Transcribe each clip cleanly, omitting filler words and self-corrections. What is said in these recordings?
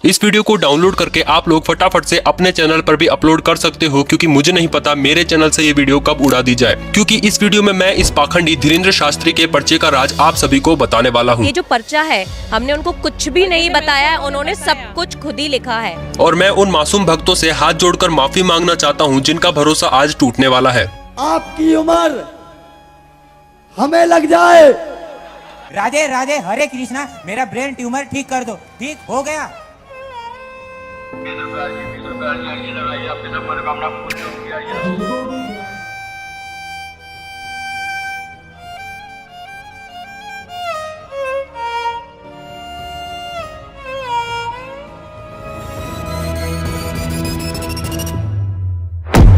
इस वीडियो को डाउनलोड करके आप लोग फटाफट से अपने चैनल पर भी अपलोड कर सकते हो, क्योंकि मुझे नहीं पता मेरे चैनल से ये वीडियो कब उड़ा दी जाए, क्योंकि इस वीडियो में मैं इस पाखंडी धीरेन्द्र शास्त्री के पर्चे का राज आप सभी को बताने वाला हूँ। ये जो पर्चा है हमने उनको कुछ भी नहीं बताया, उन्होंने सब कुछ खुद ही लिखा है। और मैं उन मासूम भक्तों से हाथ जोड़कर माफी मांगना चाहता हूँ जिनका भरोसा आज टूटने वाला है। आपकी उम्र हमें लग जाए। राधे राधे हरे कृष्णा, मेरा ब्रेन ट्यूमर ठीक कर दो। ठीक हो गया।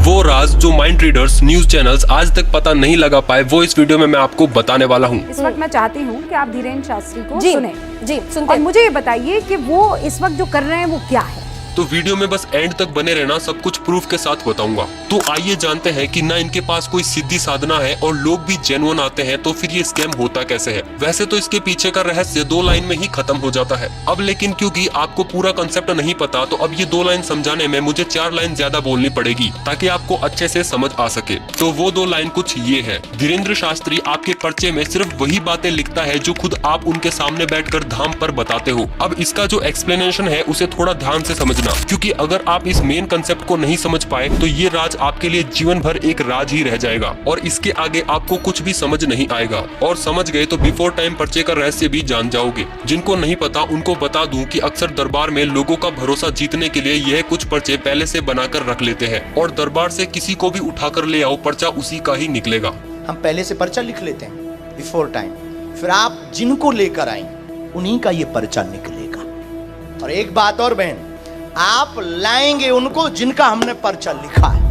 वो राज जो माइंड रीडर्स न्यूज चैनल्स आज तक पता नहीं लगा पाए, वो इस वीडियो में मैं आपको बताने वाला हूँ। इस वक्त मैं चाहती हूँ कि आप धीरेन्द्र शास्त्री को जी, सुने। जी सुनते और मुझे ये बताइए कि वो इस वक्त जो कर रहे हैं वो क्या है। तो वीडियो में बस एंड तक बने रहना, सब कुछ प्रूफ के साथ बताऊंगा। तो आइए जानते हैं कि ना इनके पास कोई सिद्धि साधना है और लोग भी जेन्युइन आते हैं, तो फिर ये स्कैम होता कैसे है। वैसे तो इसके पीछे का रहस्य 2 लाइन में ही खत्म हो जाता है। अब लेकिन क्योंकि आपको पूरा कंसेप्ट नहीं पता, तो अब ये 2 लाइन समझाने में मुझे 4 लाइन ज्यादा बोलनी पड़ेगी, ताकि आपको अच्छे से समझ आ सके। तो वो 2 लाइन कुछ ये है। धीरेन्द्र शास्त्री आपके पर्चे में सिर्फ वही बातें लिखता है जो खुद आप उनके सामने बैठकर धाम पर बताते हो। अब इसका जो एक्सप्लेनेशन है उसे थोड़ा ध्यान से समझना, क्योंकि अगर आप इस मेन कंसेप्ट को नहीं समझ पाए तो ये राज आपके लिए जीवन भर एक राज ही रह जाएगा और इसके आगे आपको कुछ भी समझ नहीं आएगा। और समझ गए तो बिफोर टाइम पर्चे का रहस्य भी जान जाओगे। जिनको नहीं पता उनको बता दूं कि अक्सर दरबार में लोगों का भरोसा जीतने के लिए यह कुछ पर्चे पहले से बनाकर रख लेते हैं, और दरबार से किसी को भी उठाकर ले आओ, पर्चा उसी का ही निकलेगा। हम पहले से पर्चा लिख लेते हैं बिफोर टाइम, फिर आप जिनको लेकर आएंगे उन्हीं का ये पर्चा निकलेगा। और एक बात और बहन, आप लाएंगे उनको जिनका हमने पर्चा लिखा है।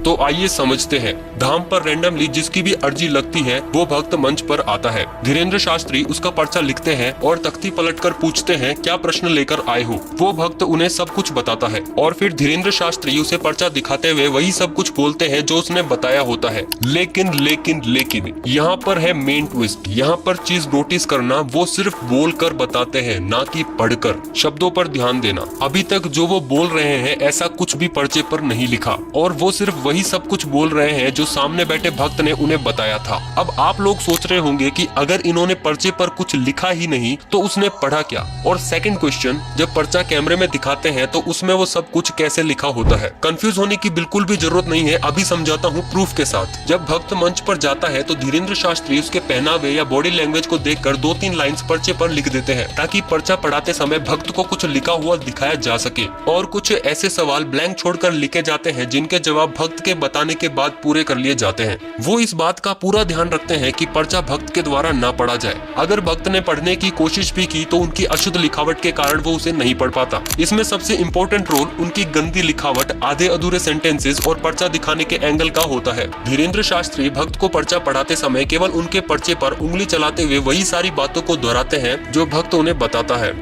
तो आइए समझते हैं। धाम पर रैंडमली जिसकी भी अर्जी लगती है वो भक्त मंच पर आता है। धीरेन्द्र शास्त्री उसका पर्चा लिखते हैं और तख्ती पलटकर पूछते हैं क्या प्रश्न लेकर आए हो। वो भक्त उन्हें सब कुछ बताता है और फिर धीरेन्द्र शास्त्री उसे पर्चा दिखाते हुए वही सब कुछ बोलते हैं जो उसने बताया होता है। लेकिन लेकिन लेकिन यहाँ पर है मेन ट्विस्ट। यहाँ पर चीज नोटिस करना, वो सिर्फ बोल कर बताते हैं, ना कि पढ़कर। शब्दों पर ध्यान देना। अभी तक जो वो बोल रहे हैं ऐसा कुछ भी पर्चे पर नहीं लिखा, और वो सिर्फ वही सब कुछ बोल रहे हैं जो सामने बैठे भक्त ने उन्हें बताया था। अब आप लोग सोच रहे होंगे कि अगर इन्होंने पर्चे पर कुछ लिखा ही नहीं तो उसने पढ़ा क्या। और सेकंड क्वेश्चन, जब पर्चा कैमरे में दिखाते हैं तो उसमें वो सब कुछ कैसे लिखा होता है। कंफ्यूज होने की बिल्कुल भी जरूरत नहीं है, अभी समझाता हूँ प्रूफ के साथ। जब भक्त मंच पर जाता है तो धीरेन्द्र शास्त्री उसके पहनावे या बॉडी लैंग्वेज को देखकर 2-3 लाइंस पर्चे पर लिख देते हैं, ताकि पर्चा पढ़ाते समय भक्त को कुछ लिखा हुआ दिखाया जा सके। और कुछ ऐसे सवाल ब्लैंक छोड़कर लिखे जाते हैं जिनके जवाब भक्त के बताने के बाद पूरे कर लिए जाते हैं। वो इस बात का पूरा ध्यान रखते हैं कि पर्चा भक्त के द्वारा ना पढ़ा जाए। अगर भक्त ने पढ़ने की कोशिश भी की तो उनकी अशुद्ध लिखावट के कारण वो उसे नहीं पढ़ पाता। इसमें सबसे इम्पोर्टेंट रोल उनकी गंदी लिखावट, आधे अधूरे सेंटेंसेस और पर्चा दिखाने के एंगल का होता है। धीरेन्द्र शास्त्री भक्त को पर्चा पढ़ाते समय केवल उनके पर्चे पर उंगली चलाते हुए वही सारी बातों को दोहराते हैं जो भक्त उन्हें बताता है।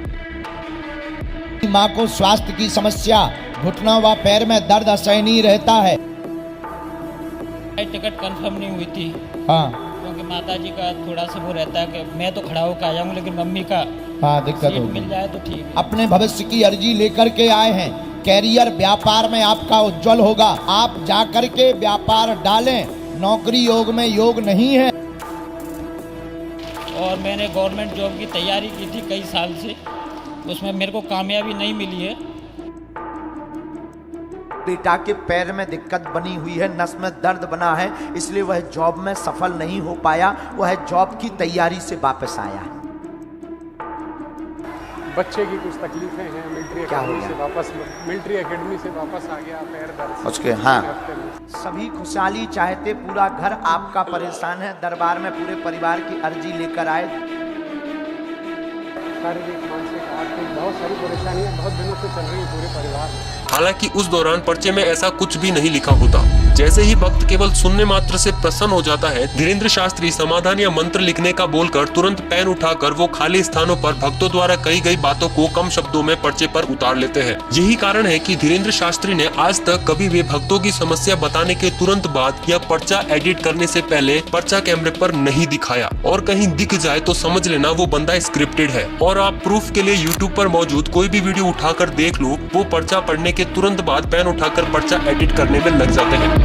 माँ को स्वास्थ्य की समस्या, घुटना व पैर में दर्द असहनीय रहता है। टिकट कंफर्म नहीं हुई थी। हाँ, क्योंकि माता जी का थोड़ा सा वो रहता है कि मैं तो खड़ा होकर आ जाऊँ, लेकिन मम्मी का हाँ दिक्कत सीट होगी। मिल जाए तो ठीक है। अपने भविष्य की अर्जी लेकर के आए हैं। कैरियर व्यापार में आपका उज्जवल होगा। आप जाकर के व्यापार डालें। नौकरी योग में योग नहीं है। और मैंने गवर्नमेंट जॉब की तैयारी की थी कई साल से, उसमें मेरे को कामयाबी नहीं मिली है। बेटा के पैर में दिक्कत बनी हुई है, नस में दर्द बना है, इसलिए वह जॉब में सफल नहीं हो पाया। वह जॉब की तैयारी से वापस आया है। बच्चे की कुछ तकलीफें हैं, मिलिट्री एकेडमी से वापस आ गया, पैर दर्द उसके हाँ सभी खुशहाली चाहते, पूरा घर आपका परेशान है। दरबार में पूरे परिवार की अर्जी लेकर आए। शारीरिक, मानसिक, आर्थिक बहुत सारी परेशानियां बहुत दिनों से चल रही है पूरे परिवार में। हालांकि उस दौरान पर्चे में ऐसा कुछ भी नहीं लिखा होता। जैसे ही भक्त केवल सुनने मात्र से प्रसन्न हो जाता है, धीरेन्द्र शास्त्री समाधान या मंत्र लिखने का बोलकर तुरंत पेन उठाकर वो खाली स्थानों पर भक्तों द्वारा कही गई बातों को कम शब्दों में पर्चे पर उतार लेते हैं। यही कारण है कि धीरेन्द्र शास्त्री ने आज तक कभी भी भक्तों की समस्या बताने के तुरंत बाद या पर्चा एडिट करने से पहले पर्चा कैमरे पर नहीं दिखाया, और कहीं दिख जाए तो समझ लेना वो बंदा स्क्रिप्टेड है। और आप प्रूफ के लिए यूट्यूब पर मौजूद कोई भी वीडियो उठाकर देख लो, वो पर्चा पढ़ने के तुरंत बाद पेन उठाकर पर्चा एडिट करने में लग जाते हैं।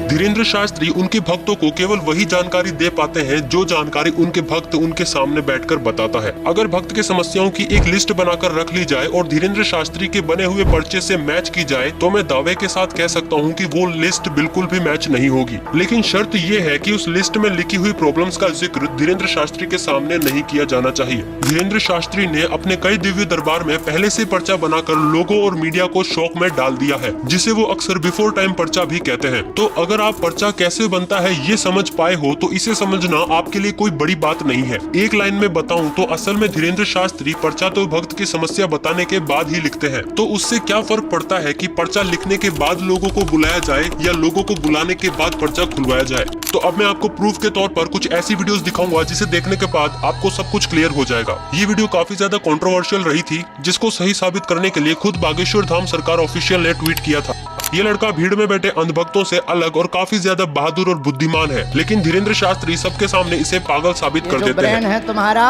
धीरेन्द्र शास्त्री उनके भक्तों को केवल वही जानकारी दे पाते हैं जो जानकारी उनके भक्त उनके सामने बैठकर बताता है। अगर भक्त के समस्याओं की एक लिस्ट बनाकर रख ली जाए और धीरेन्द्र शास्त्री के बने हुए पर्चे से मैच की जाए तो मैं दावे के साथ कह सकता हूं कि वो लिस्ट बिल्कुल भी मैच नहीं होगी। लेकिन शर्त ये है कि उस लिस्ट में लिखी हुई प्रॉब्लम्स का जिक्र धीरेन्द्र शास्त्री के सामने नहीं किया जाना चाहिए। धीरेन्द्र शास्त्री ने अपने कई दिव्य दरबार में पहले से पर्चा बनाकर लोगों और मीडिया को शौक में डाल दिया है, जिसे वो अक्सर बिफोर टाइम पर्चा भी कहते हैं। तो अगर आप पर्चा कैसे बनता है ये समझ पाए हो तो इसे समझना आपके लिए कोई बड़ी बात नहीं है। एक लाइन में बताऊं तो असल में धीरेन्द्र शास्त्री पर्चा तो भक्त की समस्या बताने के बाद ही लिखते हैं। तो उससे क्या फर्क पड़ता है कि पर्चा लिखने के बाद लोगों को बुलाया जाए या लोगों को बुलाने के बाद पर्चा खुलवाया जाए। तो अब मैं आपको प्रूफ के तौर पर कुछ ऐसी वीडियोस दिखाऊंगा जिसे देखने के बाद आपको सब कुछ क्लियर हो जाएगा। ये वीडियो काफी ज्यादा कंट्रोवर्शियल रही थी, जिसको सही साबित करने के लिए खुद बागेश्वर धाम सरकार ऑफिशियल ने ट्वीट किया था। ये लड़का भीड़ में बैठे अंधभक्तों से अलग और काफी ज्यादा बहादुर और बुद्धिमान है, लेकिन धीरेन्द्र शास्त्री सबके सामने इसे पागल साबित कर देते ब्रेन हैं। है तुम्हारा,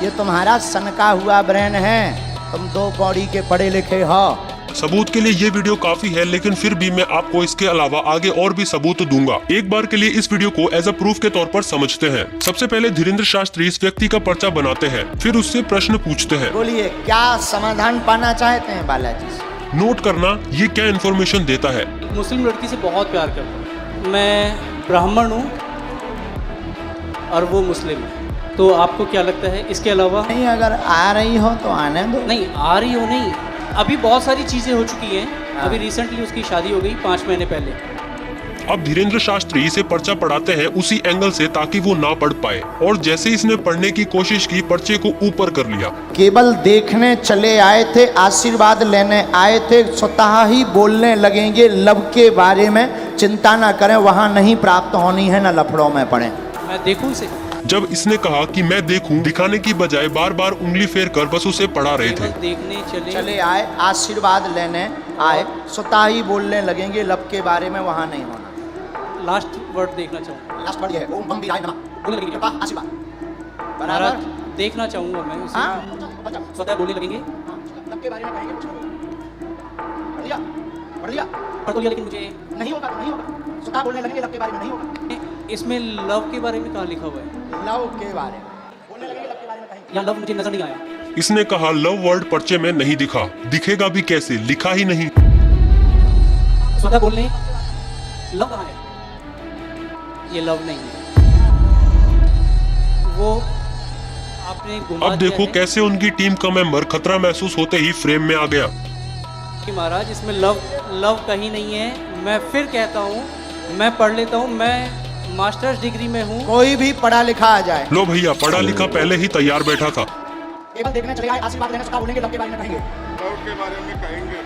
ये तुम्हारा सनका हुआ ब्रेन है। तुम 2 कौड़ी के पढ़े लिखे हो। सबूत के लिए ये वीडियो काफी है, लेकिन फिर भी मैं आपको इसके अलावा आगे और भी सबूत दूंगा। एक बार के लिए इस वीडियो को एज अ प्रूफ के तौर पर समझते हैं। सबसे पहले धीरेन्द्र शास्त्री इस व्यक्ति का पर्चा बनाते हैं, फिर उससे प्रश्न पूछते हैं। बोलिए क्या समाधान पाना चाहते हैं बालाजी से? नोट करना ये क्या इन्फॉर्मेशन देता है। मुस्लिम लड़की से बहुत प्यार करता हूँ। मैं ब्राह्मण हूँ और वो मुस्लिम है, तो आपको क्या लगता है? इसके अलावा नहीं, अगर आ रही हो तो आने दो। नहीं आ रही हो नहीं, अभी बहुत सारी चीज़ें हो चुकी हैं। अभी रिसेंटली उसकी शादी हो गई 5 महीने पहले। अब धीरेन्द्र शास्त्री इसे पर्चा पढ़ाते हैं उसी एंगल से ताकि वो ना पढ़ पाए, और जैसे इसने पढ़ने की कोशिश की पर्चे को ऊपर कर लिया। केवल देखने चले आए थे, आशीर्वाद लेने आए थे, स्वतः ही बोलने लगेंगे लव के बारे में। चिंता ना करें, वहाँ नहीं प्राप्त होनी है, न लफड़ों में पड़े। मैं देखूं इसे? जब इसने कहा कि मैं देखूं, दिखाने की बजाय बार बार उंगली फेर कर बस उसे पढ़ा रहे थे। देखने चले आए, आशीर्वाद लेने आए, स्वतः ही बोलने लगेंगे लव के बारे में, वहाँ नहीं होना। लास्ट वर्ड देखना चाहूँगा। लास्ट वर्ड ये है, ओम बम बिराय नमः। बोलने लगेंगे कृपा आशीर्वाद। बराबर देखना चाहूँगा मैं उसे। हाँ, स्वतः बोलने लगेंगे लव के बारे में कहेंगे कुछ। पढ़ लिया, पढ़ लिया, पढ़ तो लिया, लेकिन मुझे नहीं होगा तो नहीं होगा। स्वतः बोलने लगेंगे लव के बारे में, नहीं होगा। इसमें लव के बारे में कहाँ लिखा हुआ है? लव के बारे में बोलने लगेंगे, लव के बारे में कहेंगे। यहाँ लव मुझे नजर नहीं आया। इसने कहा लव वर्ड पर्चे में नहीं दिखा, दिखेगा भी कैसे, लिखा ही नहीं। स्वतः बोलने लव कहाँ है? ये लव नहीं है, वो आपने घुमा अब देखो कैसे उनकी टीम का मेंबर खतरा महसूस होते ही फ्रेम में आ गया। महाराज इसमें लव कहीं नहीं है। मैं फिर कहता हूँ, मैं पढ़ लेता हूँ, मैं मास्टर्स डिग्री में हूँ। कोई भी पढ़ा लिखा आ जाए। लो भैया, पढ़ा लिखा पहले ही तैयार बैठा था। केवल देखने चले आए, आशीर्वाद लेने स्वतः बोलेंगे लव के बारे में कहेंगे। लव के बारे में कहेंगे।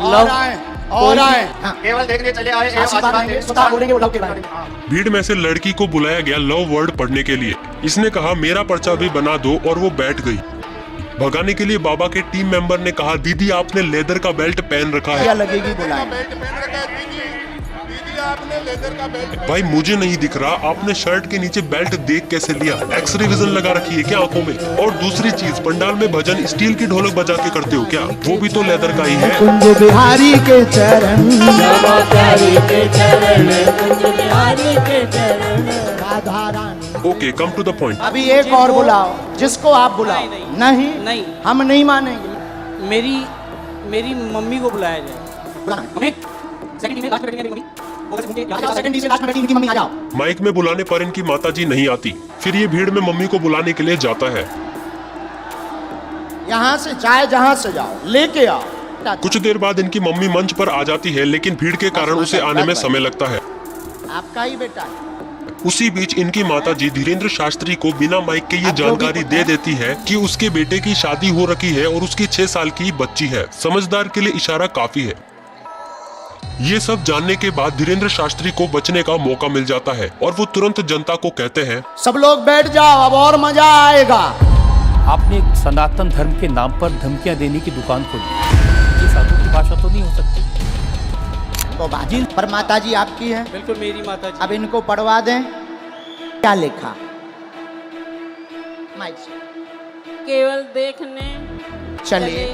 और आए, और आए। केवल देखने चले आए, आशीर्वाद लेंगे स्वतः बोलेंगे लव के बारे में। भीड़ में से लड़की को बुलाया गया लव वर्ड पढ़ने के लिए। इसने कहा मेरा पर्चा भी बना दो, और वो बैठ गई। भगाने के लिए बाबा के टीम मेंबर ने कहा दीदी आपने लेदर का बेल्ट पहन रखा है। क्या लगेगी बुलाए? भाई मुझे नहीं दिख रहा, आपने शर्ट के नीचे बेल्ट देख कैसे लिया? एक्सरे विजन लगा रखी है क्या आंखों में? और दूसरी चीज, पंडाल में भजन स्टील की ढोलक बजा के करते हो क्या? वो भी तो लेदर का ही है। कुंज बिहारी के चरण, Radha Rani. Okay, come to the point. अभी एक और बुलाओ, जिसको आप बुलाओ। नहीं, नहीं, हम नहीं मानेंगे। मेरी मम्मी को बुलाया जाए। माइक में बुलाने पर इनकी माताजी नहीं आती, फिर ये भीड़ में मम्मी को बुलाने के लिए जाता है। यहाँ से चाहे जहाँ से जाओ, लेके आओ। कुछ देर बाद इनकी मम्मी मंच पर आ जाती है, लेकिन भीड़ के कारण उसे आने में समय लगता है। आपका ही बेटा है। उसी बीच इनकी माताजी धीरेन्द्र शास्त्री को बिना माइक के ये जानकारी दे देती है कि उसके बेटे की शादी हो रखी है और उसकी 6 साल की बच्ची है। समझदार के लिए इशारा काफी है। ये सब जानने के बाद धीरेन्द्र शास्त्री को बचने का मौका मिल जाता है और वो तुरंत जनता को कहते हैं, सब लोग बैठ जाओ, अब और मजा आएगा। आपने एक सनातन धर्म के नाम पर धमकियां देने की दुकान खोली। ये साधु की भाषा तो नहीं हो सकती। तो बाजी पर माताजी आपकी है। बिल्कुल मेरी माता जी। अब इनको पढ़वा दें। क्या लिखा? माइक से। केवल देखने चले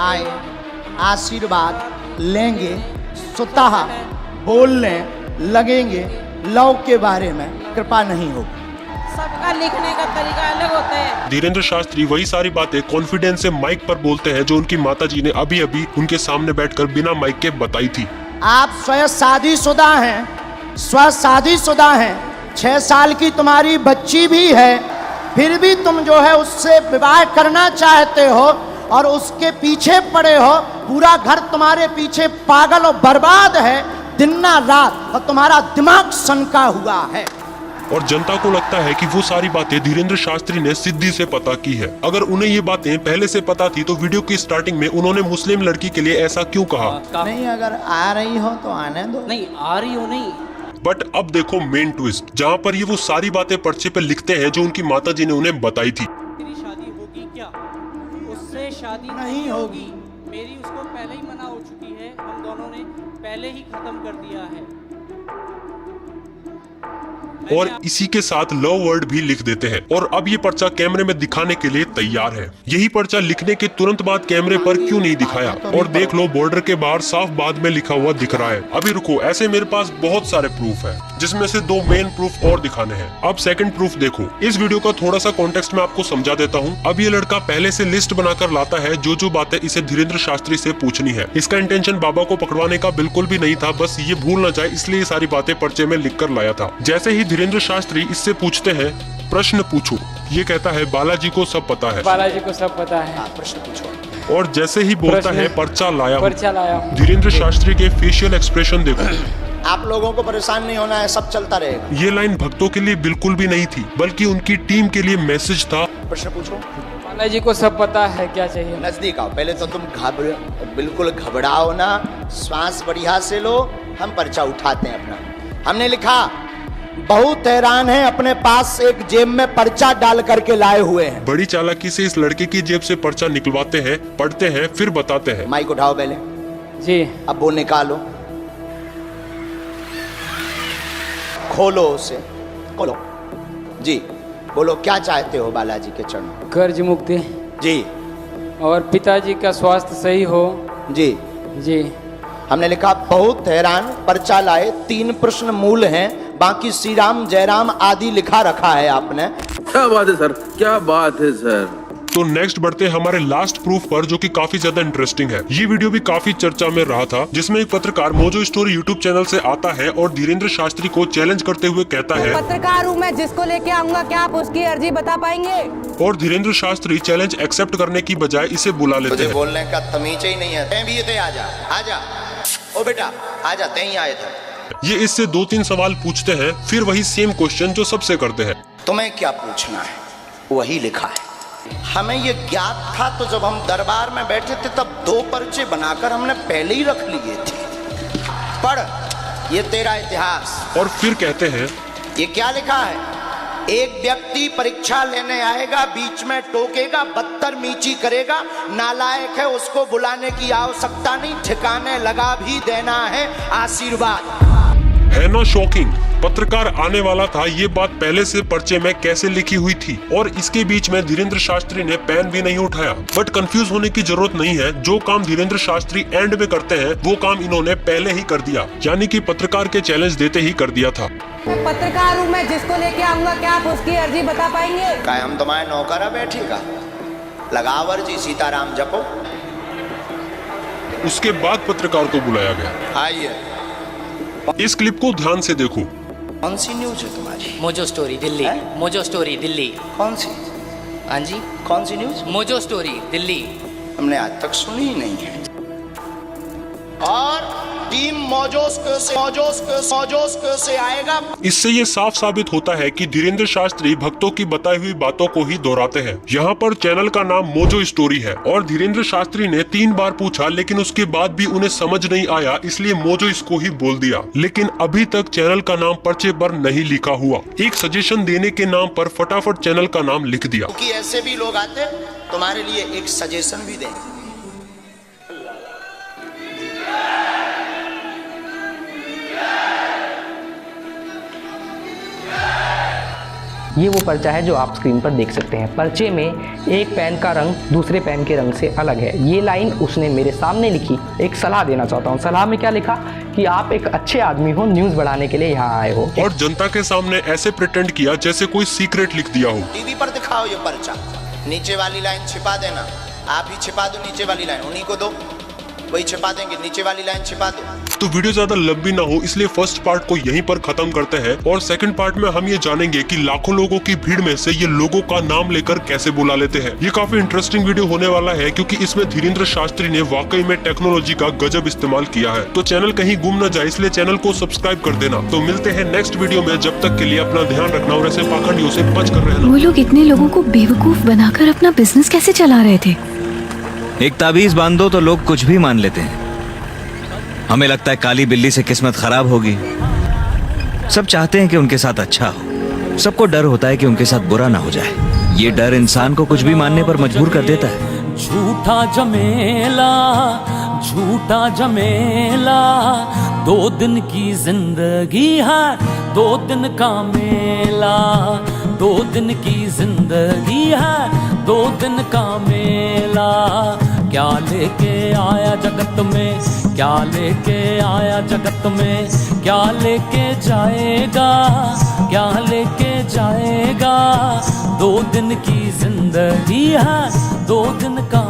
आए, आशीर्वाद लेंगे, स्वतः बोलने लगेंगे, लव के बारे में कृपा नहीं होगी। सबका लिखने का तरीका अलग होता है। धीरेन्द्र शास्त्री वही सारी बातें कॉन्फिडेंस से माइक पर बोलते हैं जो उनकी माताजी ने अभी अभी उनके सामने बैठकर बिना माइक के बताई थी। आप स्वयं शादीशुदा हैं, 6 साल की तुम्हारी बच्ची भी है, फिर भी तुम जो है उससे विवाह करना चाहते हो और उसके पीछे पड़े हो। पूरा घर तुम्हारे पीछे पागल और बर्बाद है दिन ना रात, और तुम्हारा दिमाग सनका हुआ है। और जनता को लगता है कि वो सारी बातें धीरेन्द्र शास्त्री ने सिद्धि से पता की है। अगर उन्हें ये बातें पहले से पता थी तो वीडियो की स्टार्टिंग में उन्होंने मुस्लिम लड़की के लिए ऐसा क्यों कहा? नहीं, अगर आ रही हो तो आने दो। नहीं आ रही हो नहीं। बट अब देखो मेन ट्विस्ट, जहाँ पर ये वो सारी बातें पर्चे पे लिखते हैं जो उनकी माताजी ने उन्हें बताई थी। मेरी शादी होगी क्या? उससे शादी नहीं होगी। मेरी उसको पहले ही मना हो चुकी है। हम दोनों ने पहले ही खत्म कर दिया है। और इसी के साथ लव वर्ड भी लिख देते हैं। और अब ये पर्चा कैमरे में दिखाने के लिए तैयार है। यही पर्चा लिखने के तुरंत बाद कैमरे पर क्यों नहीं दिखाया? और देख लो बॉर्डर के बाहर साफ बाद में लिखा हुआ दिख रहा है। अभी रुको, ऐसे मेरे पास बहुत सारे प्रूफ है जिसमें से 2 मेन प्रूफ और दिखाने हैं। अब सेकंड प्रूफ देखो। इस वीडियो का थोड़ा सा कॉन्टेक्स्ट मैं आपको समझा देता हूँ। अब ये लड़का पहले से लिस्ट बनाकर लाता है जो बातें इसे धीरेन्द्र शास्त्री से पूछनी है। इसका इंटेंशन बाबा को पकड़वाने का बिल्कुल भी नहीं था, बस ये भूल न जाए इसलिए ये सारी बातें पर्चे में लिख कर लाया था। जैसे ही धीरेन्द्र शास्त्री इससे पूछते हैं प्रश्न पूछो, ये कहता है बालाजी को सब पता है। बालाजी को सब पता है। प्रश्न पूछो। और जैसे ही बोलता है पर्चा लाया हूं, पर्चा लाया हूं। धीरेन्द्र शास्त्री के फेशियल एक्सप्रेशन देखो। आप लोगों को परेशान नहीं होना है, सब चलता रहेगा। ये लाइन भक्तों के लिए बिल्कुल भी नहीं थी, बल्कि उनकी टीम के लिए मैसेज था। प्रश्न पूछो। बालाजी को सब पता है, क्या चाहिए? नजदीक आओ। पहले तो तुम बिल्कुल घबराओ ना, श्वास बढ़िया से लो। हम पर्चा उठाते हैं अपना। हमने लिखा, बहुत हैरान है, अपने पास एक जेब में पर्चा डाल करके लाए हुए हैं। बड़ी चालाकी से इस लड़के की जेब से पर्चा निकलवाते हैं, पढ़ते हैं, फिर बताते हैं। माइक उठाओ पहले जी। अब वो निकालो, खोलो उसे, खोलो जी। बोलो क्या चाहते हो बालाजी के चरणों? कर्ज मुक्ति जी। और पिताजी का स्वास्थ्य सही हो जी। जी। हमने लिखा बहुत हैरान, पर्चा लाए, 3 प्रश्न मूल हैं, बाकी श्री राम जयराम आदि लिखा रखा है आपने। क्या बात है सर, क्या बात है सर। तो नेक्स्ट बढ़ते हैं हमारे लास्ट प्रूफ पर, जो कि काफी ज्यादा इंटरेस्टिंग है। ये वीडियो भी काफी चर्चा में रहा था, जिसमें एक पत्रकार मोजो स्टोरी यूट्यूब चैनल से आता है और धीरेन्द्र शास्त्री को चैलेंज करते हुए कहता है, पत्रकार हूँ मैं, जिसको लेके आऊंगा क्या आप उसकी अर्जी बता पाएंगे? और धीरेन्द्र शास्त्री चैलेंज एक्सेप्ट करने की बजाय इसे बुला लेते तुझे हैं। बोलने का तमीज ही नहीं है। तैं भी ये थे, आजा आजा, ओ बेटा आजा, तैं ही आए थे। ये इससे 2-3 सवाल पूछते हैं, फिर वही सेम क्वेश्चन जो सबसे करते हैं। तुम्हें क्या पूछना है? वही लिखा है। हमें ये ज्ञात था तो जब हम दरबार में बैठे थे तब 2 पर्चे बनाकर हमने पहले ही रख लिए थे। पढ़, ये तेरा इतिहास। और फिर कहते हैं, ये क्या लिखा है? एक व्यक्ति परीक्षा लेने आएगा, बीच में टोकेगा, बदतमीजी करेगा, नालायक है, उसको बुलाने की आवश्यकता नहीं, ठिकाने लगा भी देना है आशीर्वाद। है ना शॉकिंग? पत्रकार आने वाला था, ये बात पहले से पर्चे में कैसे लिखी हुई थी, और इसके बीच में धीरेन्द्र शास्त्री ने पेन भी नहीं उठाया। बट कंफ्यूज होने की जरूरत नहीं है, जो काम धीरेन्द्र शास्त्री एंड में करते हैं वो काम इन्होंने पहले ही कर दिया, यानी कि पत्रकार के चैलेंज देते ही कर दिया था। मैं पत्रकार हूँ मैं, जिसको लेके आऊंगा क्या आप उसकी अर्जी बता पाएंगे? क्या हम तुम्हारे नौकरा बैठेगा? लगावर जी सीताराम जपो। उसके बाद पत्रकार को बुलाया गया। आइए, इस क्लिप को ध्यान से देखो। कौन सी न्यूज है तुम्हारी? Mojo story Delhi. Mojo story Delhi. कौन सी? हाँ जी, कौन सी न्यूज? Mojo story Delhi. हमने आज तक सुनी ही नहीं है। और टीम मौजोस से आएगा। इससे ये साफ साबित होता है कि धीरेन्द्र शास्त्री भक्तों की बताई हुई बातों को ही दोहराते हैं। यहाँ पर चैनल का नाम मोजो स्टोरी है और धीरेन्द्र शास्त्री ने 3 बार पूछा, लेकिन उसके बाद भी उन्हें समझ नहीं आया, इसलिए मोजो इसको ही बोल दिया। लेकिन अभी तक चैनल का नाम पर्चे पर नहीं लिखा हुआ। एक सजेशन देने के नाम पर फटाफट चैनल का नाम लिख दिया। क्योंकि ऐसे भी लोग आते तुम्हारे लिए एक सजेशन भी दें। ये वो पर्चा है जो आप स्क्रीन पर देख सकते हैं। पर्चे में एक पेन का रंग दूसरे पेन के रंग से अलग है। ये लाइन उसने मेरे सामने लिखी। एक सलाह देना चाहता हूँ। सलाह में क्या लिखा कि आप एक अच्छे आदमी हो, न्यूज़ बढ़ाने के लिए यहाँ आए हो, और जनता के सामने ऐसे प्रिटेंड किया जैसे कोई सीक्रेट लिख दिया हो। टीवी पर दिखाओ ये पर्चा, नीचे वाली लाइन छिपा देना। आप ही छिपा दो नीचे वाली लाइन, उन्हीं को दो, वही छिपा देंगे। नीचे वाली लाइन छिपा दो। तो वीडियो ज्यादा लंबी ना हो, इसलिए फर्स्ट पार्ट को यहीं पर खत्म करते हैं और सेकंड पार्ट में हम ये जानेंगे कि लाखों लोगों की भीड़ में से ये लोगों का नाम लेकर कैसे बुला लेते हैं। ये काफी इंटरेस्टिंग वीडियो होने वाला है, क्योंकि इसमें धीरेन्द्र शास्त्री ने वाकई में टेक्नोलॉजी का गजब इस्तेमाल किया है। तो चैनल कहीं गुम न जाए, इसलिए चैनल को सब्सक्राइब कर देना। तो मिलते हैं नेक्स्ट वीडियो में। जब तक के लिए अपना ध्यान रखना और ऐसे पाखंडियों से बच कर रहना। वो लोग इतने लोगों को बेवकूफ बनाकर अपना बिजनेस कैसे चला रहे थे? एक ताबीज बांध दो तो लोग कुछ भी मान लेते हैं। हमें लगता है काली बिल्ली से किस्मत खराब होगी। सब चाहते हैं कि उनके साथ अच्छा हो। सबको डर होता है कि उनके साथ बुरा ना हो जाए। ये डर इंसान को कुछ भी मानने पर मजबूर कर देता है। झूठा जमेला 2 दिन की जिंदगी है, 2 दिन का मेला। 2 दिन की जिंदगी है, 2 दिन का मेला। क्या लेके आया जगत में, क्या लेके आया जगत में, क्या लेके जाएगा, क्या लेके जाएगा। 2 दिन की जिंदगी है, 2 दिन का